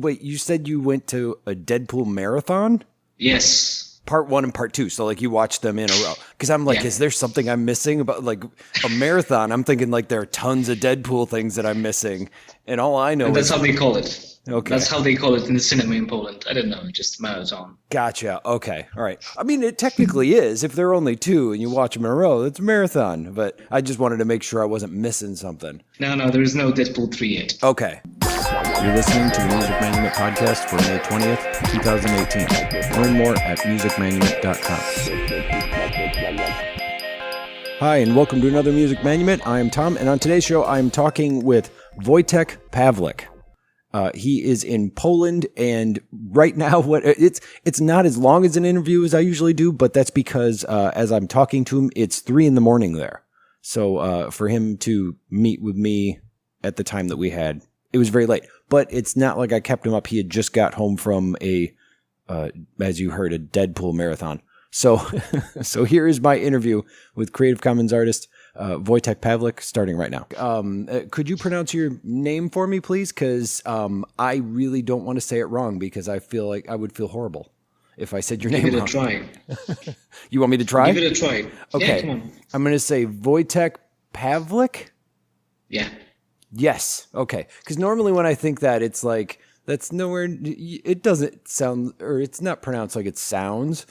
Wait, you said you went to a Deadpool marathon? Yes. Part 1 and part 2. So like you watched them in a row. Because I'm like, Yeah. is there something I'm missing about like a marathon? I'm thinking like there are tons of Deadpool things that I'm missing. And all I know And that's is how they call it. Okay. That's how they call it in the cinema in Poland. I don't know, just marathon. Gotcha. Okay. All right. I mean, it technically is. If there are only 2 and you watch them in a row, it's a marathon. But I just wanted to make sure I wasn't missing something. No, there is no Deadpool 3 yet. Okay. You're listening to the Music Manumit podcast for May 20th, 2018. Learn more at musicmanumit.com. Hi, and welcome to another Music Manumit. I am Tom, and on today's show, I am talking with Wojtek Pawlik. He is in Poland, and right now, it's not as long as an interview as I usually do, but that's because as I'm talking to him, it's 3 a.m. there. So for him to meet with me at the time that we had, it was very late. But it's not like I kept him up. He had just got home from as you heard, a Deadpool marathon. So here is my interview with Creative Commons artist Wojtek Pawlik, starting right now. Could you pronounce your name for me, please? Because I really don't want to say it wrong because I feel like I would feel horrible if I said your name wrong. Give it a try. You want me to try? Give it a try. Okay. Yeah, come on. I'm going to say Wojtek Pawlik. Yeah. Yes. Okay. Because normally when I think that, it's like, that's nowhere, it doesn't sound, or it's not pronounced like it sounds.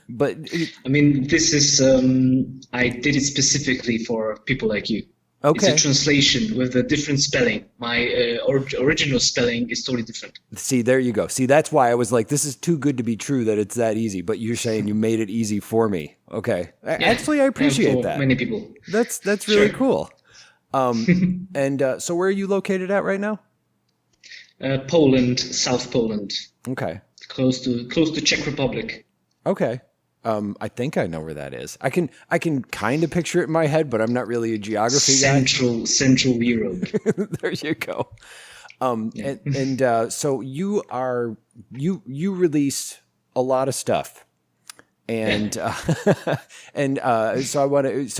But I mean, this is, I did it specifically for people like you. Okay. It's a translation with a different spelling. My original spelling is totally different. See, there you go. See, that's why I was like, this is too good to be true that it's that easy. But you're saying you made it easy for me. Okay. Yeah. Actually, I appreciate for that. Many people. That's really Sure. cool. And so where are you located at right now? Poland, South Poland, Okay. close to Czech Republic. Okay. I think I know where that is. I can kind of picture it in my head, but I'm not really a geography guy. Central Europe. There you go. Yeah. So you release a lot of stuff, and so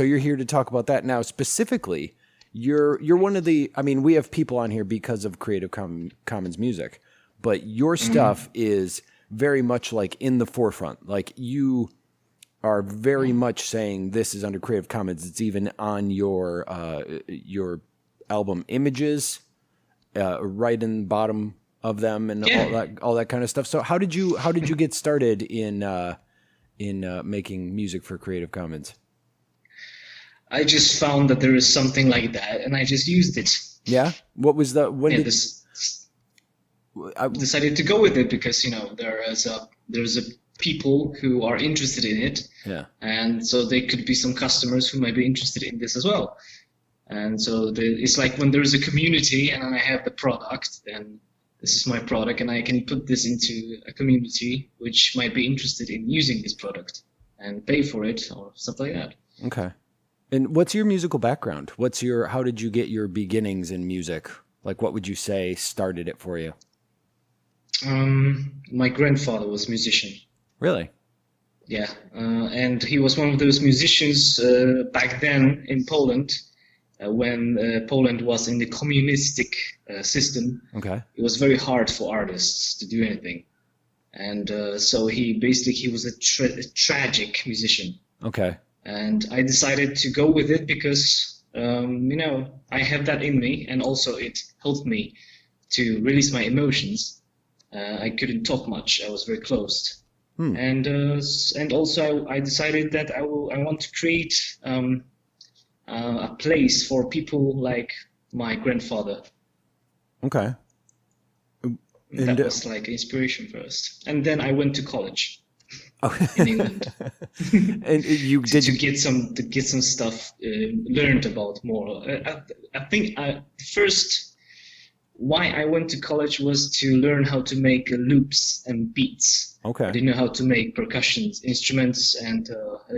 you're here to talk about that now specifically. You're one of the. I mean, we have people on here because of Creative Commons music, but your stuff is very much like in the forefront. Like you are very much saying this is under Creative Commons. It's even on your album images, right in the bottom of them, and all that kind of stuff. So how did you get started in making music for Creative Commons? I just found that there is something like that, and I just used it. Yeah. What was the when Yeah, did I decided to go with it because there's a people who are interested in it, yeah. and so there could be some customers who might be interested in this as well. And so it's like when there's a community and I have the product, then this is my product, and I can put this into a community which might be interested in using this product and pay for it or stuff like that. Okay. And what's your musical background? How did you get your beginnings in music? Like, what would you say started it for you? My grandfather was a musician. Really? Yeah, and he was one of those musicians back then in Poland, when Poland was in the communistic system. Okay. It was very hard for artists to do anything, and so he was a tragic musician. Okay. And I decided to go with it because I have that in me, and also it helped me to release my emotions. I couldn't talk much; I was very closed. And also I decided that I want to create a place for people like my grandfather. Okay. That was like inspiration first, and then I went to college in England. And you did to get some stuff learned about more. I think first why I went to college was to learn how to make loops and beats. Okay. I didn't know how to make percussion instruments and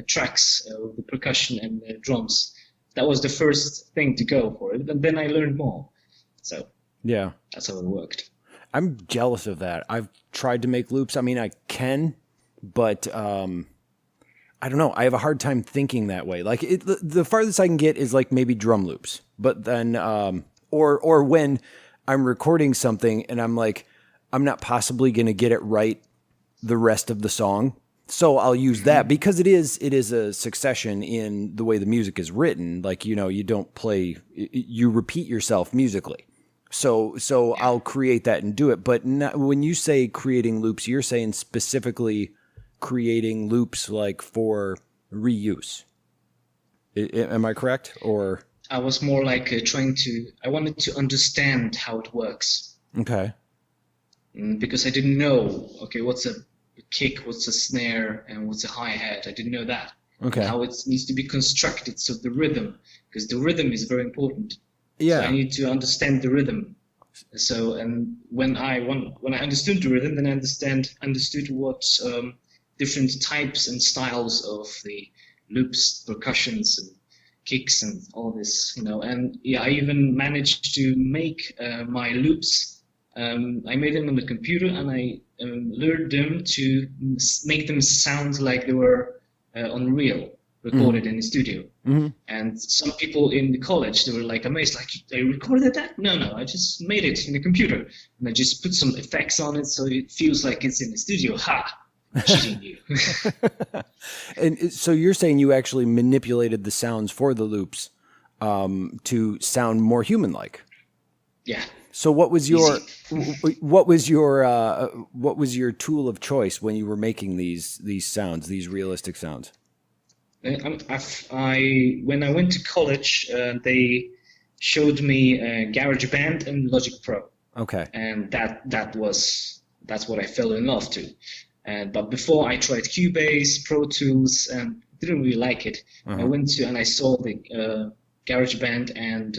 tracks with the percussion and drums. That was the first thing to go for it, and then I learned more. So yeah, that's how it worked. I'm jealous of that. I've tried to make loops. I mean, I can, but I don't know. I have a hard time thinking that way. Like the farthest I can get is like maybe drum loops, but then or when I'm recording something and I'm like, I'm not possibly going to get it right the rest of the song. So I'll use that because it is a succession in the way the music is written. Like, you don't play, you repeat yourself musically. So I'll create that and do it. But not, when you say creating loops, you're saying specifically creating loops like for reuse. Am I correct? Or I was more like I wanted to understand how it works. okay. Because I didn't know, okay, what's a kick, what's a snare, and what's a hi-hat. I didn't know that. Okay. And how it needs to be constructed, so the rhythm, because the rhythm is very important. Yeah. So I need to understand the rhythm. So, and when I understood the rhythm, then I understood what different types and styles of the loops, percussions, and kicks, and all this, And yeah, I even managed to make my loops. I made them on the computer, and I learned them to make them sound like they were on reel, recorded in the studio. Mm-hmm. And some people in the college, they were like amazed, like, they recorded that? No, I just made it in the computer, and I just put some effects on it so it feels like it's in the studio. Ha! Cheating you. And so you're saying you actually manipulated the sounds for the loops to sound more human-like. Yeah. So what was your tool of choice when you were making these sounds, these realistic sounds? When I went to college, they showed me GarageBand and Logic Pro. Okay. And that's what I fell in love to. But before I tried Cubase, Pro Tools, and didn't really like it. I went to and I saw the GarageBand and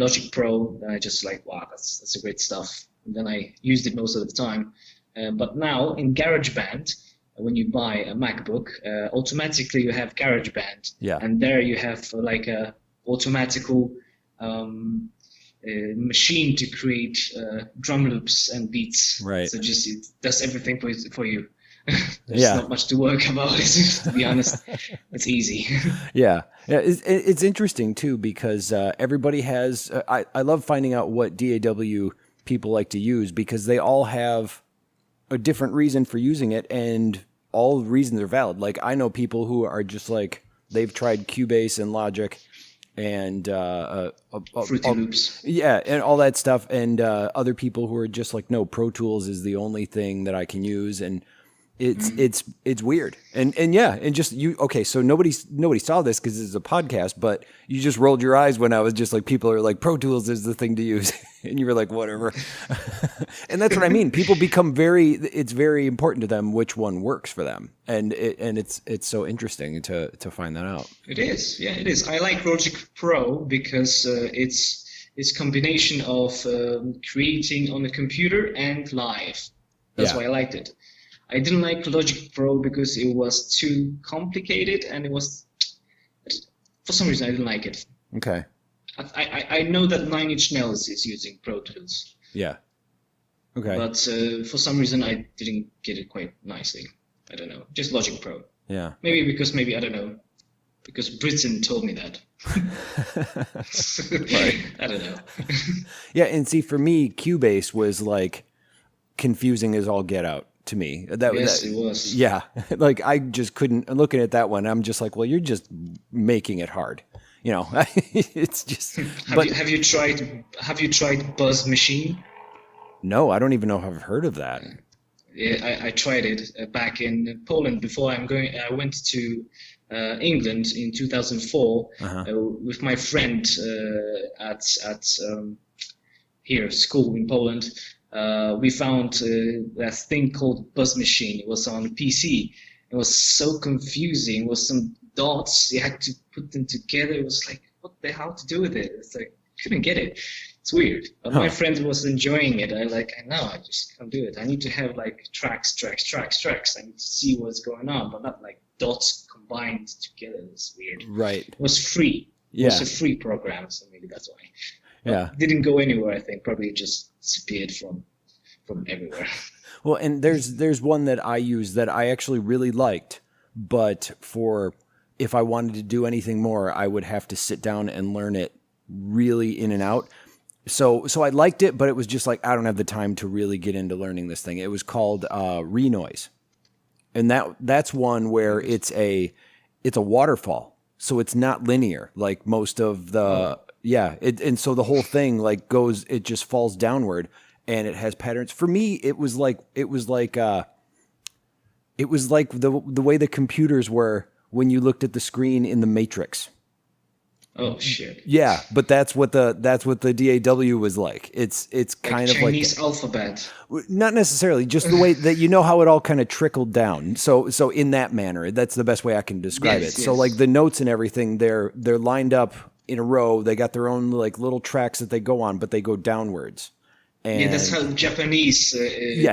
Logic Pro, and I just like, wow, that's a great stuff. And then I used it most of the time. But now in GarageBand, when you buy a MacBook, automatically you have GarageBand. Yeah. And there you have like a automatical machine to create drum loops and beats. Right. So just it does everything for you. There's not much to work about it, to be honest. It's easy. Yeah. It's interesting too because everybody has. I love finding out what DAW people like to use because they all have a different reason for using it, and all the reasons are valid. Like I know people who are just like they've tried Cubase and Logic and Fruity Loops. Yeah, and all that stuff, and other people who are just like, no, Pro Tools is the only thing that I can use, and it's weird, and yeah, and just you. Okay, so nobody saw this because it's a podcast, but you just rolled your eyes when I was just like, people are like, Pro Tools is the thing to use, and you were like, whatever. And that's what I mean. People become it's very important to them which one works for them, and it's so interesting to find that out. It is, yeah, it is. I like Logic Pro because it's combination of creating on the computer and live. That's why I liked it. I didn't like Logic Pro because it was too complicated, and it was, for some reason, I didn't like it. Okay. I know that Nine Inch Nails is using Pro Tools. Yeah. Okay. But for some reason, I didn't get it quite nicely. I don't know. Just Logic Pro. Yeah. Maybe I don't know. Because Britain told me that. Right. I don't know. Yeah, and see, for me, Cubase was like confusing as all get out. To me, It was. Yeah, like I just couldn't. Looking at that one, I'm just like, well, you're just making it hard. It's just. Have you tried Buzz Machine? No, I don't even know if I've heard of that. Yeah, I tried it back in Poland before I went to England in 2004 with my friend at here school in Poland. We found that thing called Buzz Machine. It was on a PC. It was so confusing. It was some dots. You had to put them together. It was like, what the hell to do with it? It's like, couldn't get it. It's weird. But my friend was enjoying it. I know, I just can't do it. I need to have like tracks. I need to see what's going on, but not like dots combined together. It's weird. Right. It was free. Yeah. It was a free program, so maybe that's why. Yeah. It didn't go anywhere, I think. Probably just disappeared from everywhere. Well, and there's one that I use that I actually really liked, but if I wanted to do anything more, I would have to sit down and learn it really in and out. So I liked it, but it was just like I don't have the time to really get into learning this thing. It was called Renoise, and that's one where it's a waterfall, so it's not linear like most of the and so the whole thing like goes, it just falls downward, and it has patterns. For me, it was like the way the computers were when you looked at the screen in the Matrix. Oh shit. Yeah, but that's what the DAW was like. It's kind of like Chinese alphabet. not necessarily, just the way that how it all kind of trickled down. So in that manner, that's the best way I can describe it. So like the notes and everything, they're lined up in a row. They got their own like little tracks that they go on, but they go downwards. And that's how Japanese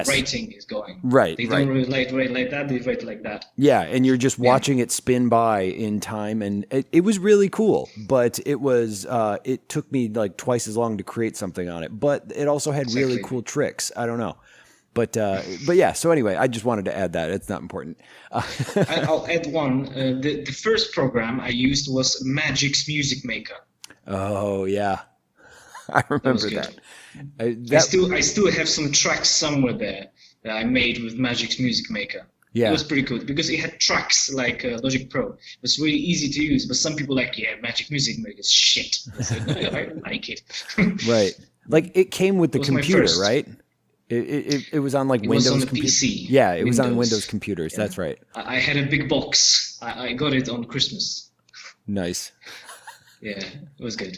writing is going. Right. They don't really write like that. They write like that. Yeah, and you're just watching it spin by in time, and it was really cool. But it took me like twice as long to create something on it. But it also had really cool tricks. I don't know. But yeah. So anyway, I just wanted to add that. It's not important. I'll add one. The first program I used was Magic's Music Maker. Oh yeah, I remember that. I still have some tracks somewhere there that I made with Magic's Music Maker. Yeah. It was pretty good because it had tracks like Logic Pro. It was really easy to use, but some people Magic Music Maker is shit. I said, no, I like it. Right. Like it came with the computer, right? It was on like Windows. It was on the PC. Yeah, it was on Windows computers. Yeah. That's right. I had a big box. I got it on Christmas. Nice. Yeah, it was good.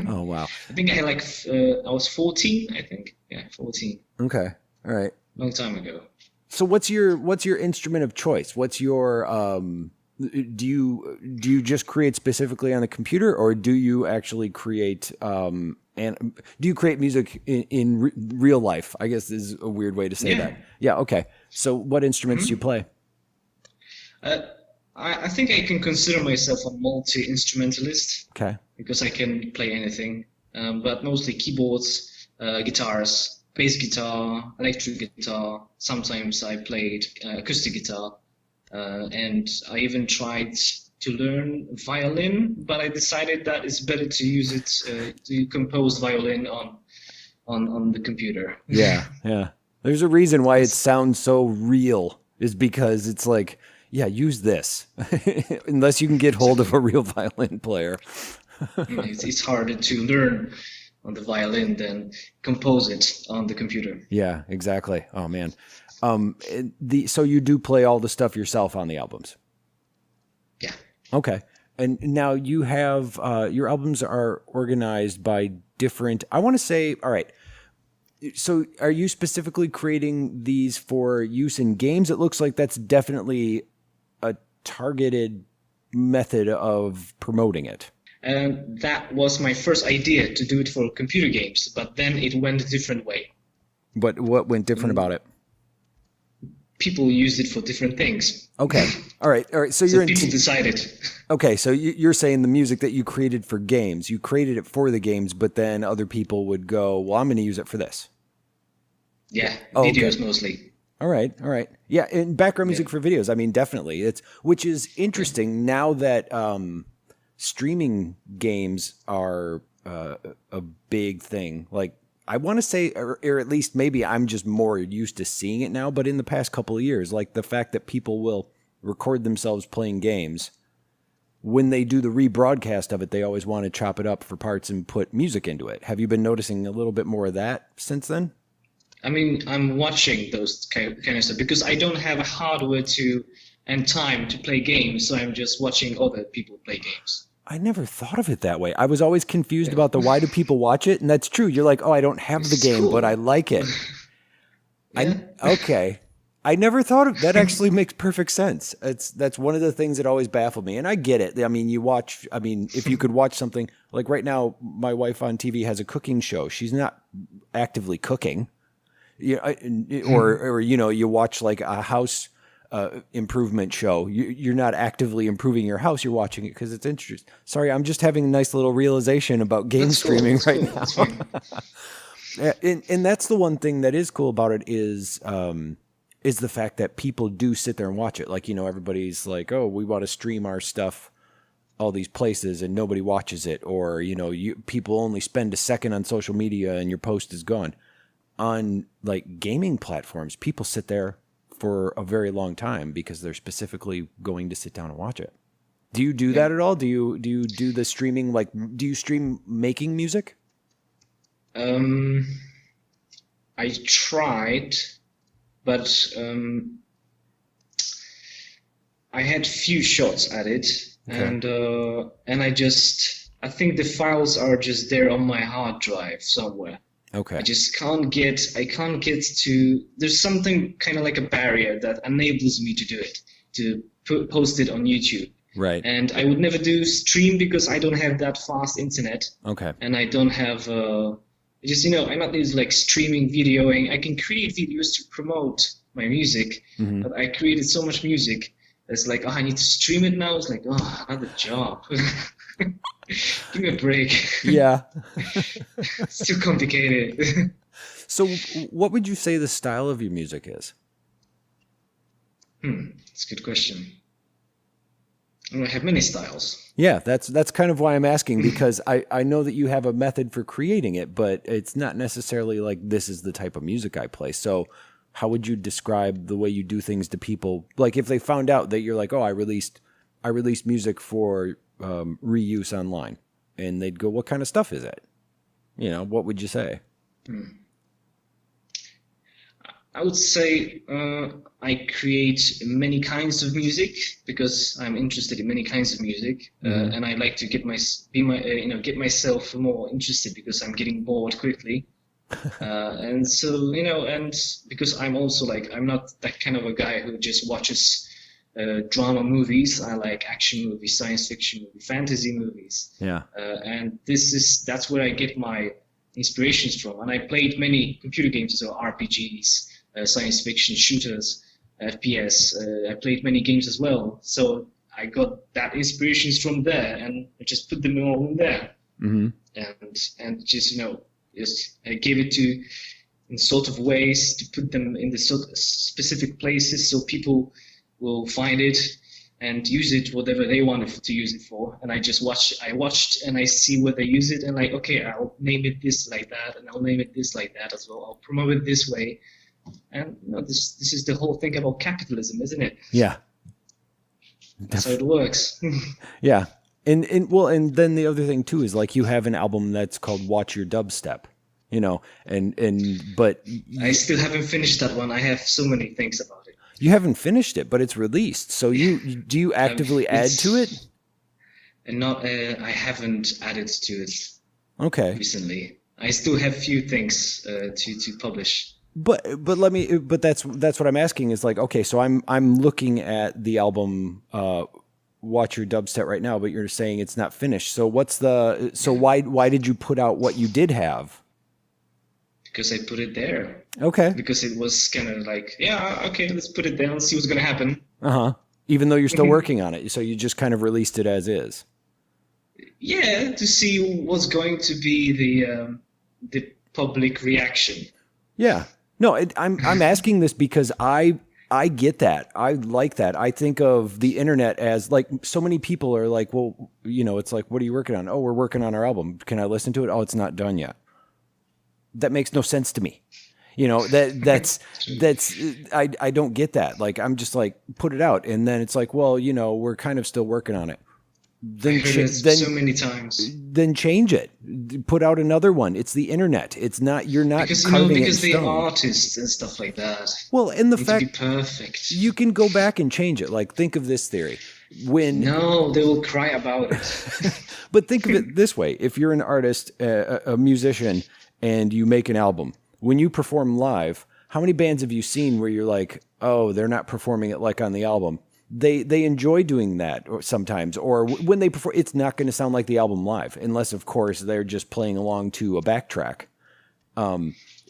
Oh wow! I think I had I was 14. I think 14. Okay, all right. Long time ago. So what's your instrument of choice? What's your do you just create specifically on the computer, or do you actually create and do you create music in real life? I guess is a weird way to say that. Yeah. Okay. So what instruments do you play? I think I can consider myself a multi-instrumentalist. Okay. Because I can play anything, but mostly keyboards, guitars, bass guitar, electric guitar. Sometimes I played acoustic guitar, and I even tried to learn violin, but I decided that it's better to use it to compose violin on the computer. Yeah, yeah. There's a reason why it sounds so real, is because it's like, yeah, use this. Unless you can get hold of a real violin player. It's harder to learn on the violin than compose it on the computer. Yeah, exactly. Oh man. So you do play all the stuff yourself on the albums? Yeah. Okay. And now you have your albums are organized by different, I want to say, all right. So are you specifically creating these for use in games? It looks like that's definitely a targeted method of promoting it. And that was my first idea, to do it for computer games, but then it went a different way. But what went different about it? People used it for different things. Okay. All right. So people decided. Okay. So you're saying the music that you created for games, you created it for the games, but then other people would go, well, I'm going to use it for this. Yeah. Videos mostly. All right. Yeah. And background music for videos. I mean, definitely. Which is interesting now that streaming games are a big thing. Like, I want to say, or at least maybe I'm just more used to seeing it now, but in the past couple of years, like the fact that people will record themselves playing games, when they do the rebroadcast of it, they always want to chop it up for parts and put music into it. Have you been noticing a little bit more of that since then? I mean, I'm watching those kind of stuff because I don't have hardware and time to play games, so I'm just watching other people play games. I never thought of it that way. I was always confused about why do people watch it? And that's true. You're like, oh, I don't have the game, cool, but I like it. Okay. I never thought of that. Actually makes perfect sense. That's one of the things that always baffled me. And I get it. I mean, if you could watch something like right now, my wife on TV has a cooking show. She's not actively cooking. Or you watch like a house improvement show. You're not actively improving your house. You're watching it because it's interesting. Sorry, I'm just having a nice little realization about game streaming right now. And that's the one thing that is cool about it is the fact that people do sit there and watch it. Like, everybody's like, oh, we want to stream our stuff all these places and nobody watches it, or people only spend a second on social media and your post is gone. On like gaming platforms, people sit there for a very long time because they're specifically going to sit down and watch it. Do you do that at all? Do you do the streaming? Like, do you stream making music? I tried, but I had few shots at it, and I think the files are just there on my hard drive somewhere. Okay. I can't get to, there's something kind of like a barrier that enables me to do it, to post it on YouTube. Right. And I would never do stream because I don't have that fast internet. Okay. And I don't have, I'm not into like streaming, videoing. I can create videos to promote my music, but I created so much music. It's like, I need to stream it now. It's like, another job. Give me a break. Yeah. It's too complicated. So what would you say the style of your music is? That's a good question. I have many styles. Yeah, that's kind of why I'm asking, because I know that you have a method for creating it, but it's not necessarily like this is the type of music I play. So how would you describe the way you do things to people? Like if they found out that you're like, oh, I released music for reuse online, and they'd go, what kind of stuff is it? What would you say? I would say I create many kinds of music because I'm interested in many kinds of music, and I like to get myself more interested because I'm getting bored quickly, and so and because I'm also like, I'm not that kind of a guy who just watches drama movies. I like action movies, science fiction movies, fantasy movies. Yeah, and that's where I get my inspirations from. And I played many computer games, so RPGs. Science fiction shooters, FPS. I played many games as well, so I got that inspirations from there, and I just put them all in there, and just I gave it to in sort of ways to put them in the sort of specific places so people will find it and use it whatever they wanted to use it for. And I watched and I see where they use it, and like, okay, I'll name it this like that, and I'll name it this like that as well. I'll promote it this way. And this is the whole thing about capitalism, isn't it? Yeah, that's how it works. Yeah, and then the other thing too is like you have an album that's called "Watch Your Dubstep," but I still haven't finished that one. I have so many things about it. You haven't finished it, but it's released. So do you actively add to it? And I haven't added to it. Okay. Recently, I still have few things to publish. But that's what I'm asking is like, okay, so I'm looking at the album Watch Your Dubstep right now, but you're saying it's not finished. So why did you put out what you did have? Because I put it there. Okay. Because it was kind of like, yeah, okay, let's put it there and see what's gonna happen. Even though you're still working on it, so you just kind of released it as is. Yeah, to see what's going to be the public reaction. Yeah. No, I'm asking this because I get that. I like that. I think of the internet as like, so many people are like, well, it's like, what are you working on? Oh, we're working on our album. Can I listen to it? Oh, it's not done yet. That makes no sense to me. That's I don't get that. Like, I'm just like, put it out. And then it's like, well, we're kind of still working on it. Then so many times. Then change it. Put out another one. It's the internet. It's not. You're not because they're artists and stuff like that. Well, and the fact to be perfect, you can go back and change it. Like, think of this theory. No, they will cry about it. But think of it this way: if you're an artist, a musician, and you make an album, when you perform live, how many bands have you seen where you're like, oh, they're not performing it like on the album? They enjoy doing that sometimes, or when they perform, it's not going to sound like the album live, unless of course they're just playing along to a backtrack.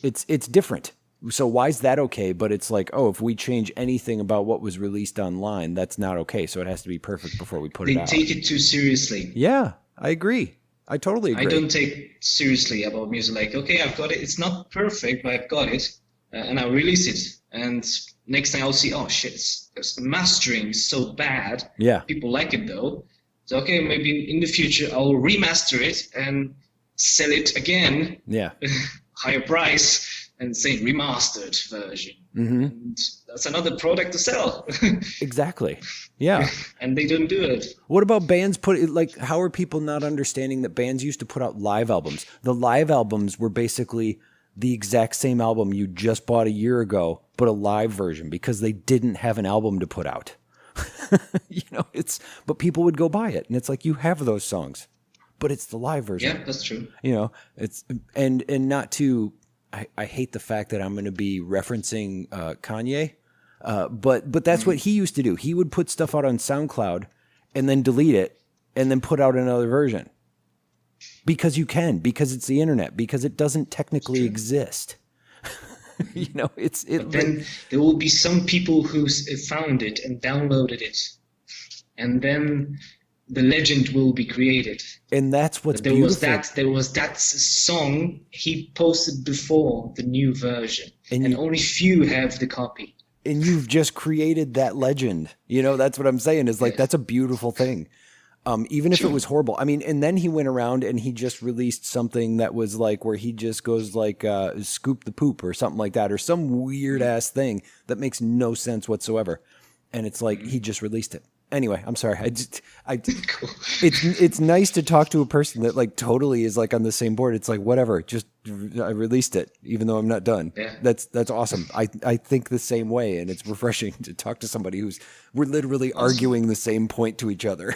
It's different. So why is that okay? But it's like, oh, if we change anything about what was released online, that's not okay. So it has to be perfect before we put it out. They take it too seriously. Yeah, I agree. I totally agree. I don't take seriously about music. Like, okay, I've got it. It's not perfect, but I've got it, and I release it. And next thing I'll see, oh shit, the mastering is so bad. Yeah. People like it though. So okay, maybe in the future I'll remaster it and sell it again, Yeah. higher price, and say remastered version. Mm-hmm. And that's another product to sell. Exactly. Yeah. And they don't do it. What about bands how are people not understanding that bands used to put out live albums? The live albums were basically the exact same album you just bought a year ago, but a live version because they didn't have an album to put out. But people would go buy it and it's like, you have those songs, but it's the live version. Yeah, that's true. It's, and not to, I hate the fact that I'm going to be referencing Kanye. But that's what he used to do. He would put stuff out on SoundCloud and then delete it and then put out another version because because it's the internet, because it doesn't technically exist. Then there will be some people who found it and downloaded it, and then the legend will be created. And that's what's there beautiful. There was that song he posted before the new version, and only few have the copy. And you've just created that legend. That's what I'm saying is like, that's a beautiful thing. Even if it was horrible. I mean, and then he went around and he just released something that was like where he just goes like scoop the poop or something like that, or some weird ass thing that makes no sense whatsoever. And it's like he just released it. Anyway, I'm sorry. It's nice to talk to a person that like totally is like on the same board. It's like, whatever, just I released it, even though I'm not done. Yeah. That's awesome. I think the same way, and it's refreshing to talk to somebody we're literally arguing the same point to each other.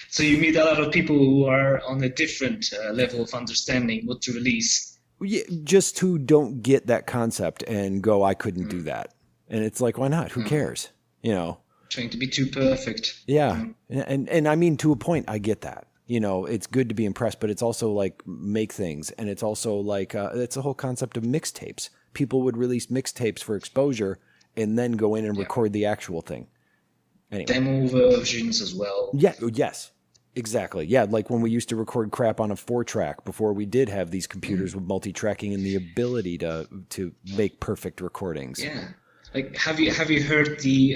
So you meet a lot of people who are on a different level of understanding what to release. Yeah, just who don't get that concept and go, I couldn't do that. And it's like, why not? Who cares? Trying to be too perfect. Yeah. And I mean, to a point, I get that. It's good to be impressed, but it's also like make things. And it's also like, it's the whole concept of mixtapes. People would release mixtapes for exposure and then go in and record the actual thing. Anyway. Demo versions as well. Yeah. Yes. Exactly. Yeah. Like when we used to record crap on a 4-track before we did have these computers with multi-tracking and the ability to make perfect recordings. Yeah. Like, have you heard the,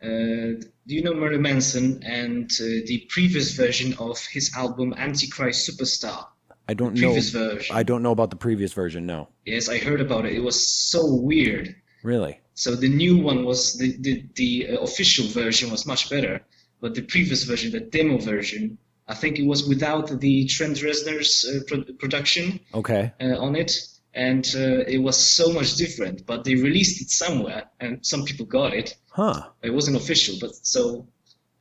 do you know Marilyn Manson and the previous version of his album Antichrist Superstar? I don't know. Previous version. I don't know about the previous version. No. Yes, I heard about it. It was so weird. Really? So the new one was the official version was much better, but the previous version, the demo version, I think it was without the Trent Reznor's production. Okay. On it, and it was so much different. But they released it somewhere, and some people got it. Huh. It wasn't official, but so,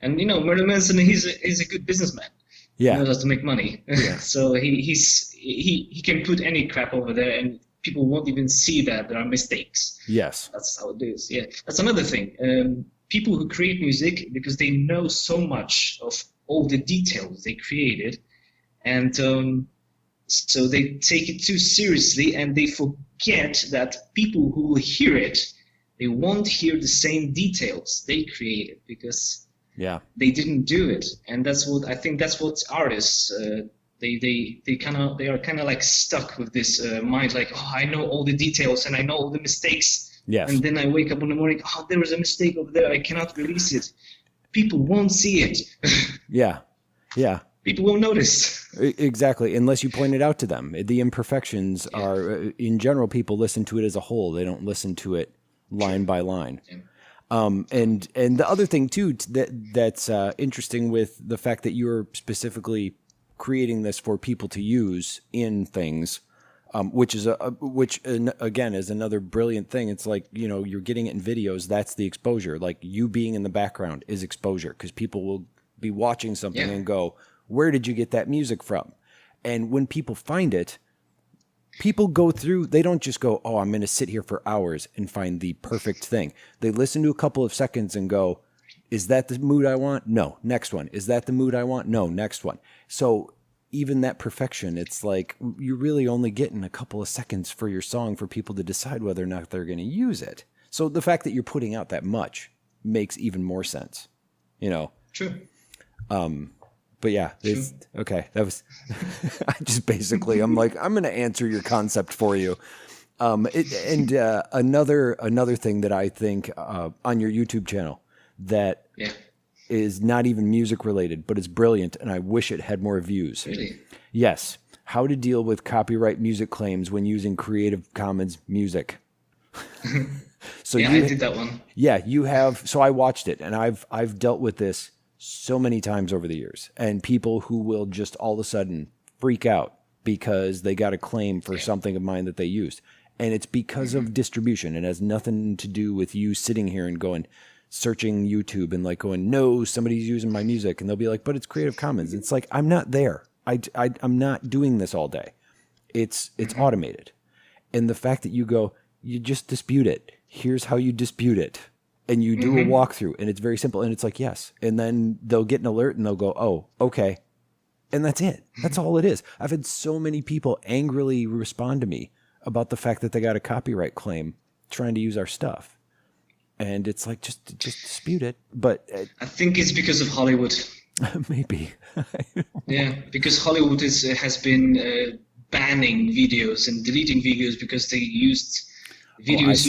and Marilyn Manson, he's a good businessman. Yeah. He knows how to make money. Yeah. So he can put any crap over there, and people won't even see that there are mistakes. Yes. That's how it is. Yeah. That's another thing. People who create music, because they know so much of all the details they created, and so they take it too seriously, and they forget that people who will hear it, they won't hear the same details they created because they didn't do it. And that's what I think. That's what artists they are kind of like stuck with this mind, like, oh, I know all the details and I know all the mistakes. Yes. And then I wake up in the morning, oh, there was a mistake over there. I cannot release it. People won't see it. Yeah. Yeah. People won't notice. Exactly. Unless you point it out to them. The imperfections are, in general, people listen to it as a whole. They don't listen to it line by line. Yeah. And the other thing too, that's interesting with the fact that you're specifically creating this for people to use in things, which again is another brilliant thing. It's like, you're getting it in videos. That's the exposure. Like you being in the background is exposure, because people will be watching something and go, where did you get that music from? And when people find it, people go through, they don't just go, oh, I'm going to sit here for hours and find the perfect thing. They listen to a couple of seconds and go, is that the mood I want? No. Next one. Is that the mood I want? No. Next one. So even that perfection, it's like you're really only getting a couple of seconds for your song for people to decide whether or not they're going to use it. So the fact that you're putting out that much makes even more sense, True. But yeah, okay. That was, I just basically, I'm like, I'm going to answer your concept for you. Another thing that I think on your YouTube channel that is not even music related, but it's brilliant, and I wish it had more views. Really? Yes. How to deal with copyright music claims when using Creative Commons music. So yeah, I did that one. Yeah, you have. So I watched it, and I've dealt with this so many times over the years, and people who will just all of a sudden freak out because they got a claim for something of mine that they used. And it's because of distribution. It has nothing to do with you sitting here and going, searching YouTube and like going, no, somebody's using my music. And they'll be like, but it's Creative Commons. It's like, I'm not there. I'm not doing this all day. It's automated. And the fact that you go, you just dispute it. Here's how you dispute it. And you do a walkthrough, and it's very simple. And it's like, yes. And then they'll get an alert and they'll go, oh, okay. And that's it. That's all it is. I've had so many people angrily respond to me about the fact that they got a copyright claim trying to use our stuff. And it's like, just dispute it. But I think it's because of Hollywood. Maybe. Yeah, because Hollywood has been banning videos and deleting videos because they used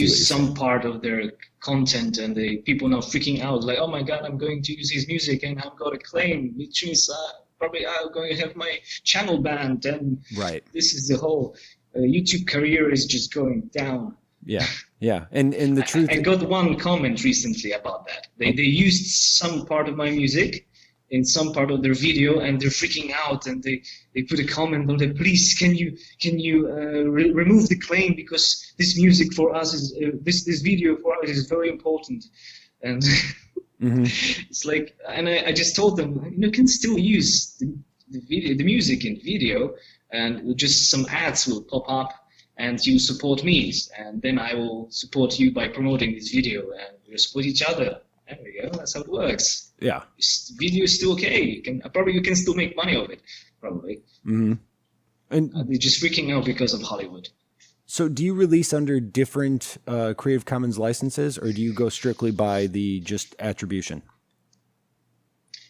some part of their content, and the people now freaking out like, oh my god, I'm going to use his music and I've got a claim, which means probably I'm going to have my channel banned, and this is the whole YouTube career is just going down. Yeah. And the truth, I got one comment recently about that. They used some part of my music in some part of their video, and they're freaking out, and they put a comment on there, please can you remove the claim, because this music for us is this video for us is very important. And it's like, and I just told them, you can still use the music in video, and just some ads will pop up and you support me, and then I will support you by promoting this video, and we'll support each other. There we go. That's how it works. Yeah. Video is still okay. You can still make money of it, probably. Mm-hmm. And they're just freaking out because of Hollywood. So do you release under different Creative Commons licenses, or do you go strictly by the just attribution?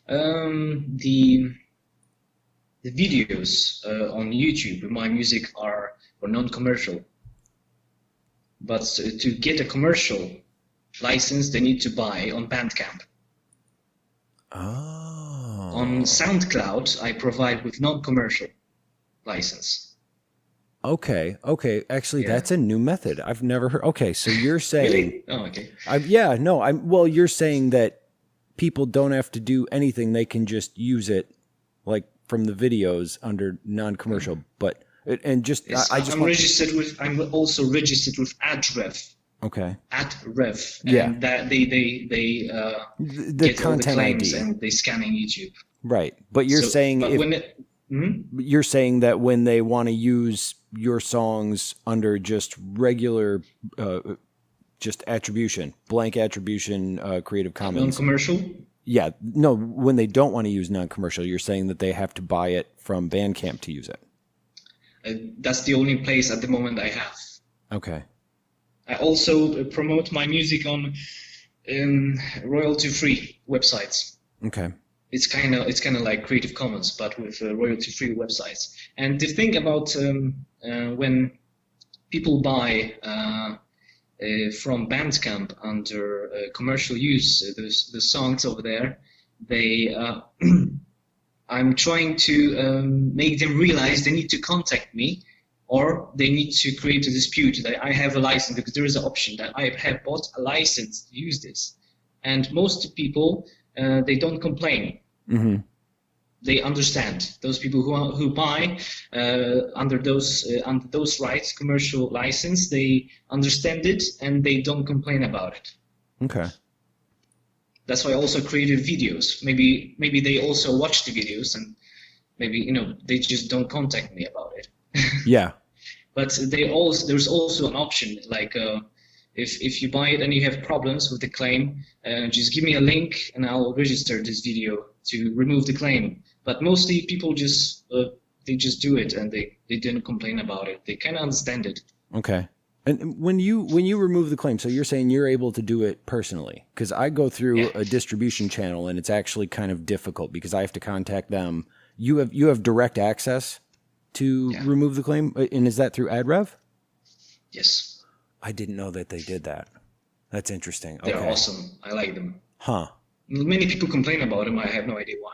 The videos on YouTube with my music are non-commercial. But to get a commercial license, they need to buy on Bandcamp. Oh. On SoundCloud, I provide with non-commercial license. Okay. Actually, that's a new method. I've never heard. Okay, so you're saying... Really? Oh, okay. Well, you're saying that people don't have to do anything. They can just use it, like, from the videos under non-commercial. But, and just... Yes, I'm also registered with AdRev. Okay. AdRev. Yeah. And that they the get all the claims ID. and they scan in YouTube. Right. But you're saying you're saying that when they want to use your songs under just regular just attribution, blank attribution, Creative Commons. Non-commercial? Yeah. No, when they don't want to use non-commercial, you're saying that they have to buy it from Bandcamp to use it. That's the only place at the moment I have. Okay. I also promote my music on royalty-free websites. Okay. It's kind of like Creative Commons, but with royalty-free websites. And the thing about when people buy from Bandcamp under commercial use, the songs over there, they I'm trying to make them realize they need to contact me, or they need to create a dispute that I have a license, because there is an option that I have bought a license to use this. And most people, they don't complain. Mm-hmm. They understand. Those people who buy under those rights, commercial license, they understand it and they don't complain about it. Okay. That's why I also created videos. Maybe they also watch the videos, and maybe they just don't contact me about it. Yeah. But there's also an option, like if you buy it and you have problems with the claim, just give me a link and I'll register this video to remove the claim. But mostly people just they just do it, and they didn't complain about it. They kind of understand it. Okay. And when you remove the claim, so you're saying you're able to do it personally? Because I go through a distribution channel, and it's actually kind of difficult because I have to contact them. You have direct access to remove the claim, and is that through AdRev? Yes. I didn't know that they did that. That's interesting. They're awesome. I like them. Huh. Many people complain about them. I have no idea why.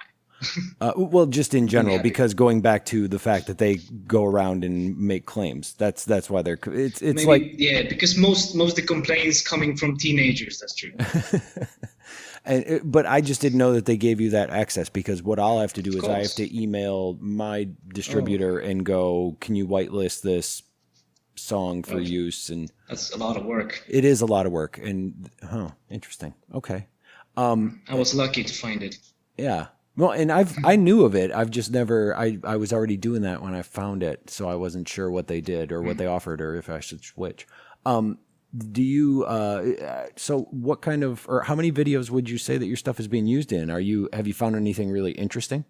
Well, just in general, happy. because going back to the fact that they go around and make claims, that's why they're. It's Maybe, like yeah, because most of the complaints coming from teenagers. That's true. but I just didn't know that they gave you that access, because what I'll have to do is I have course. to email my distributor and go, can you whitelist this song for use? And That's a lot of work. it is a lot of work. And interesting. Okay. I was lucky to find it. Yeah. Well, and I knew of it. I've just never. I was already doing that when I found it, so I wasn't sure what they did or what they offered or if I should switch. Do you? So, what kind of or how many videos would you say that your stuff is being used in? Have you found anything really interesting?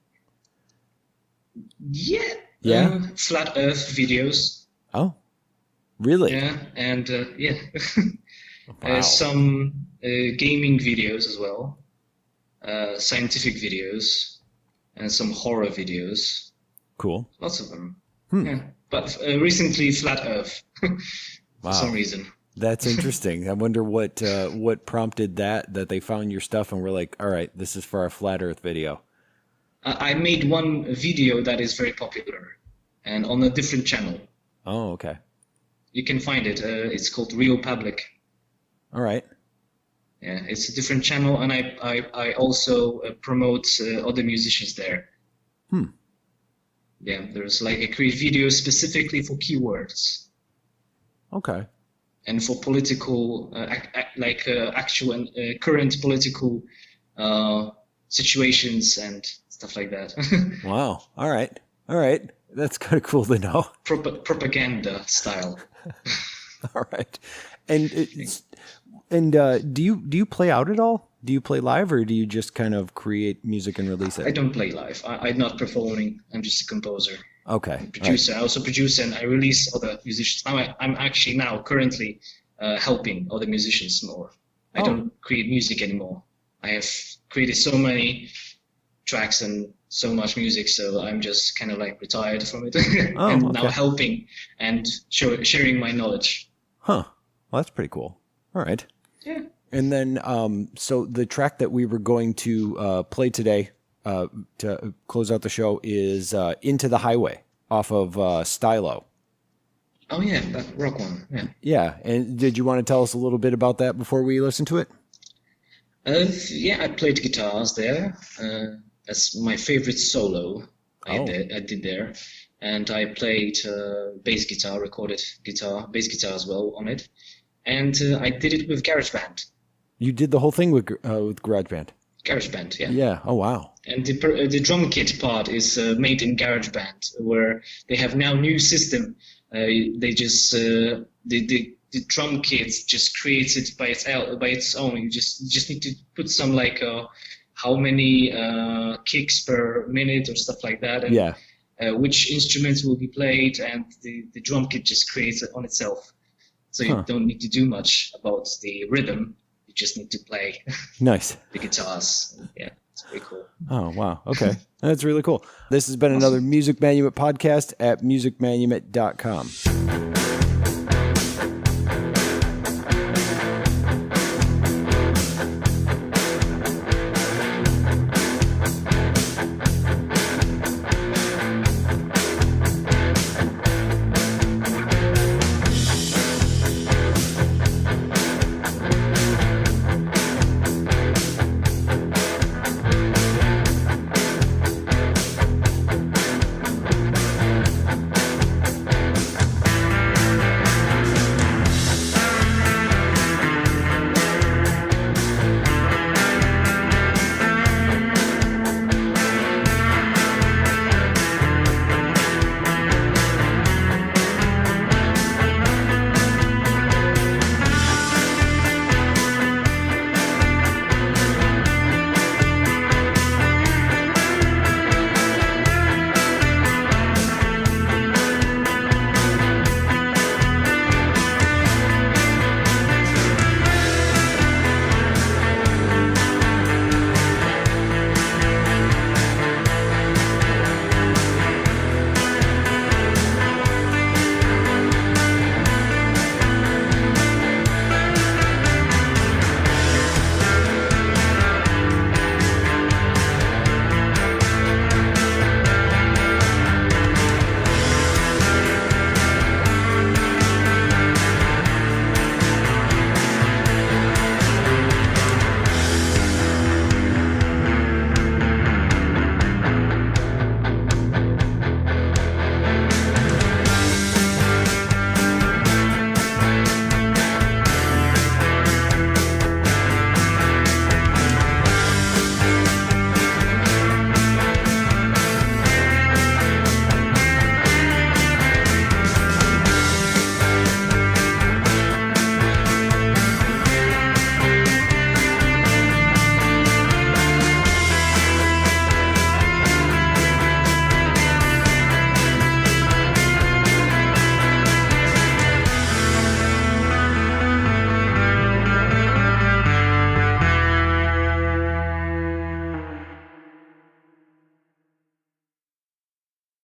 Yeah. Yeah. Flat Earth videos. Oh, really? Yeah, and yeah, Wow. some gaming videos as well. Scientific videos, and some horror videos. Cool. Lots of them. Yeah. But recently, Flat Earth, for some reason. That's interesting. I wonder what prompted that they found your stuff and were like, all right, this is for our Flat Earth video. I made one video that is very popular, and on a different channel. Oh, okay. You can find it. It's called Real Public. All right. Yeah, it's a different channel, and I also promote other musicians there. Yeah, there's like I create videos specifically for keywords Okay. and for political, actual and current political situations and stuff like that. Wow. All right. All right. That's kind of cool to know. Propaganda style. All right. And do you play out at all? Do you play live, or do you just kind of create music and release I it? don't play live. I'm not performing. I'm just a composer. Okay. Producer. I also produce and I release other musicians. Now I'm actually currently helping other musicians more. I don't create music anymore. I have created so many tracks and so much music, so I'm just kind of like retired from it and now helping and sharing my knowledge. Huh. Well, that's pretty cool. All right. Yeah. And then, so the track that we were going to play today to close out the show is "Into the Highway" off of Stylo. Oh yeah, that rock one. Yeah. Yeah. And did you want to tell us a little bit about that before we listen to it? Yeah, I played guitars there. That's my favorite solo I did there. And I played bass guitar, recorded guitar, bass guitar as well on it. And I did it with GarageBand. You did the whole thing with GarageBand. GarageBand, yeah. Yeah. Oh, wow. And the drum kit part is made in GarageBand, where they have now new system. They just the drum kit just creates it by its own. You just need to put some like how many kicks per minute or stuff like that, and which instruments will be played, and the drum kit just creates it on itself. So you don't need to do much about the rhythm. You just need to play Nice. the guitars. Yeah, it's pretty cool. Oh, wow. Okay. That's really cool. This has been another Music Manumit podcast at musicmanumit.com.